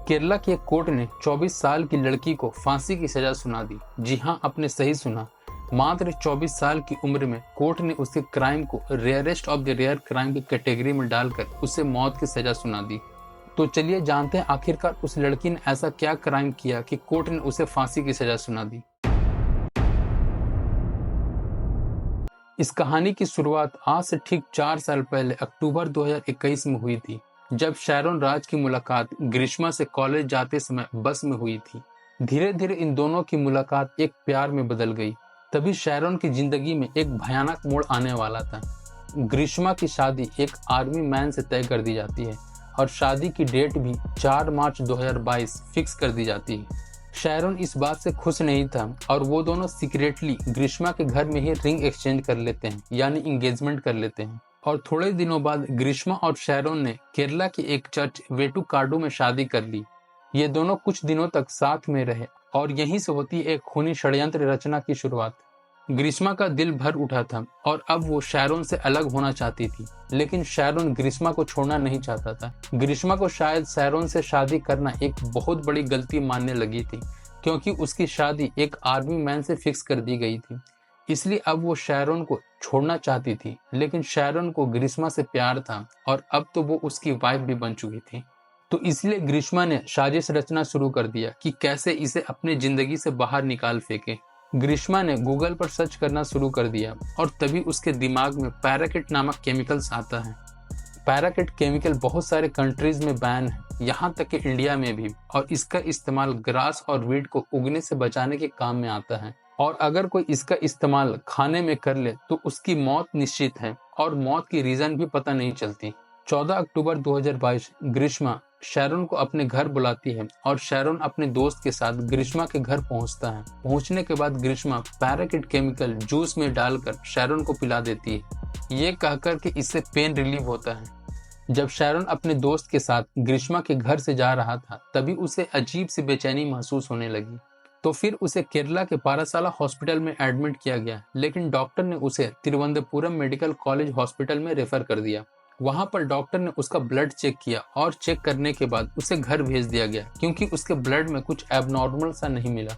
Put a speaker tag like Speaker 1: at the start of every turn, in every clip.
Speaker 1: केरला की एक कोर्ट ने 24 साल की लड़की को फांसी की सजा सुना दी। जी हाँ, आपने सही सुना। मात्र 24 साल की उम्र में कोर्ट ने उसके क्राइम को rarest of the rare crime की कैटेगरी में डालकर उसे मौत की सजा सुना दी। तो चलिए जानते हैं आखिरकार उस लड़की ने ऐसा क्या क्राइम किया कि कोर्ट ने उसे फांसी की सजा सुना दी। इस कहानी की शुरुआत आज से ठीक 4 साल पहले अक्टूबर 2021 में हुई थी, जब शैरोन राज की मुलाकात ग्रीष्मा से कॉलेज जाते समय बस में हुई थी। धीरे धीरे इन दोनों की मुलाकात एक प्यार में बदल गई। तभी शैरोन की जिंदगी में एक भयानक मोड़ आने वाला था। ग्रीष्मा की शादी एक आर्मी मैन से तय कर दी जाती है और शादी की डेट भी 4 मार्च 2022 फिक्स कर दी जाती है। शैरोन इस बात से खुश नहीं था और वो दोनों सीक्रेटली ग्रीष्मा के घर में ही रिंग एक्सचेंज कर लेते हैं, यानी इंगेजमेंट कर लेते हैं। और थोड़े दिनों बाद ग्रीष्मा और शैरोन ने केरला की एक चर्च वेटुकाडू में शादी कर ली। ये दोनों कुछ दिनों तक साथ में रहे और यहीं से होती एक खूनी षड्यंत्र रचना की शुरुआत। ग्रीष्मा का दिल भर उठा था और अब वो शैरोन से अलग होना चाहती थी, लेकिन शैरोन ग्रीष्मा को छोड़ना नहीं चाहता था। ग्रीष्मा को शायद शैरोन से शादी करना एक बहुत बड़ी गलती मानने लगी थी, क्योंकि उसकी शादी एक आर्मी मैन से फिक्स कर दी गई थी। इसलिए अब वो शैरोन को छोड़ना चाहती थी, लेकिन शैरोन को ग्रीष्मा से प्यार था और अब तो वो उसकी वाइफ भी बन चुकी थी। तो इसलिए ग्रीष्मा ने साजिश रचना शुरू कर दिया कि कैसे इसे अपनी जिंदगी से बाहर निकाल फेंके। ग्रीष्मा ने गूगल पर सर्च करना शुरू कर दिया और तभी उसके दिमाग में पैराकिट नामक केमिकल्स आता है। पैराकिट केमिकल बहुत सारे कंट्रीज में बैन है, यहाँ तक कि इंडिया में भी, और इसका इस्तेमाल ग्रास और वीड को उगने से बचाने के काम में आता है। और अगर कोई इसका इस्तेमाल खाने में कर ले तो उसकी मौत निश्चित है और मौत की रीजन भी पता नहीं चलती। 14 अक्टूबर 2022 ग्रीष्मा शैरोन को अपने घर बुलाती है और शैरोन अपने दोस्त के साथ ग्रीष्मा के घर पहुंचता है। पहुंचने के बाद ग्रीष्मा पैराकिट केमिकल जूस में डालकर शैरोन को पिला देती है, ये कहकर कि इससे पेन रिलीव होता है। जब शैरोन अपने दोस्त के साथ ग्रीष्मा के घर से जा रहा था, तभी उसे अजीब सी बेचैनी महसूस होने लगी। तो फिर उसे केरला के पारासाला हॉस्पिटल में एडमिट किया गया, लेकिन डॉक्टर ने उसे तिरुवनंतपुरम मेडिकल कॉलेज हॉस्पिटल में रेफर कर दिया। वहां पर डॉक्टर ने उसका ब्लड चेक किया और चेक करने के बाद उसे घर भेज दिया गया, क्योंकि उसके ब्लड में कुछ एबनॉर्मल सा नहीं मिला।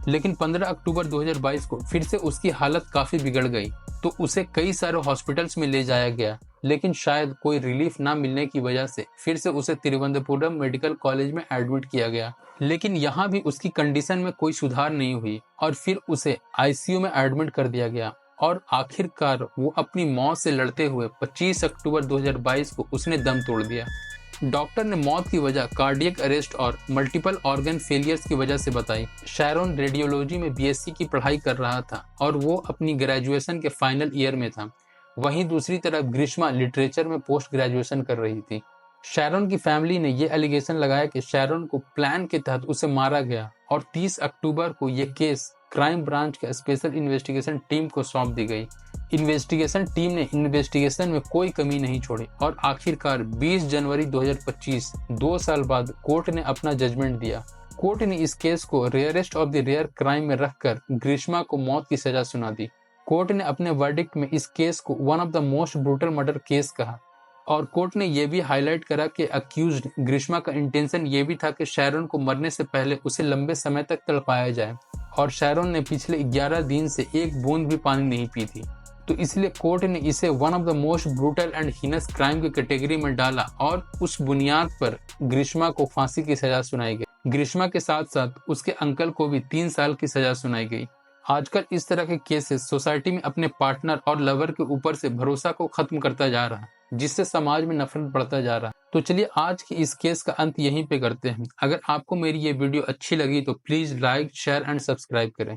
Speaker 1: लेकिन 15 अक्टूबर 2022 को फिर से उसकी हालत काफी बिगड़ गई, तो उसे कई सारे हॉस्पिटल्स में ले जाया गया, लेकिन शायद कोई रिलीफ ना मिलने की वजह से फिर से उसे तिरुवनंतपुरम मेडिकल कॉलेज में एडमिट किया गया। लेकिन यहाँ भी उसकी कंडीशन में कोई सुधार नहीं हुई और फिर उसे आईसीयू में एडमिट कर दिया गया और आखिरकार वो अपनी मौत से लड़ते हुए 25 अक्टूबर 2022 को उसने दम तोड़ दिया। डॉक्टर ने मौत की वजह कार्डियक अरेस्ट और मल्टीपल ऑर्गन फेलियर्स की वजह से बताई। शैरोन रेडियोलॉजी में बीएससी की पढ़ाई कर रहा था और वो अपनी ग्रेजुएशन के फाइनल ईयर में था। वहीं दूसरी तरफ ग्रीष्मा लिटरेचर में पोस्ट ग्रेजुएशन कर रही थी। शैरोन की फैमिली ने ये एलिगेशन लगाया कि शैरोन को प्लान के तहत उसे मारा गया और 30 अक्टूबर को ये केस क्राइम ब्रांच के स्पेशल इन्वेस्टिगेशन टीम को सौंप दी गई। इन्वेस्टिगेशन टीम ने इन्वेस्टिगेशन में कोई कमी नहीं छोड़ी और आखिरकार 20 जनवरी 2025, 2 साल बाद कोर्ट ने अपना जजमेंट दिया। कोर्ट ने इस केस को rarest of the rare crime में रखकर ग्रीष्मा को मौत की सजा सुना दी। कोर्ट ने अपने वर्डिक्ट में इस केस को one of the most brutal murder case कहा और कोर्ट ने यह भी हाईलाइट करा कि अक्यूज्ड ग्रीष्मा का इंटेंशन ये भी था कि शैरोन को मरने से पहले उसे लंबे समय तक तड़पाया जाए, और शैरोन ने पिछले 11 दिन से एक बूंद भी पानी नहीं पी थी। तो इसलिए कोर्ट ने इसे one of the most brutal and heinous crime की कैटेगरी में डाला और उस बुनियाद पर ग्रीष्मा को फांसी की सजा सुनाई गई। ग्रीष्मा के साथ साथ उसके अंकल को भी 3 साल की सजा सुनाई गई। आजकल इस तरह के केसेस सोसाइटी में अपने पार्टनर और लवर के ऊपर से भरोसा को खत्म करता जा रहा है, जिससे समाज में नफरत बढ़ता जा रहा है। तो चलिए आज की इस केस का अंत यहीं पे करते हैं। अगर आपको मेरी ये वीडियो अच्छी लगी तो please like, share and subscribe करें।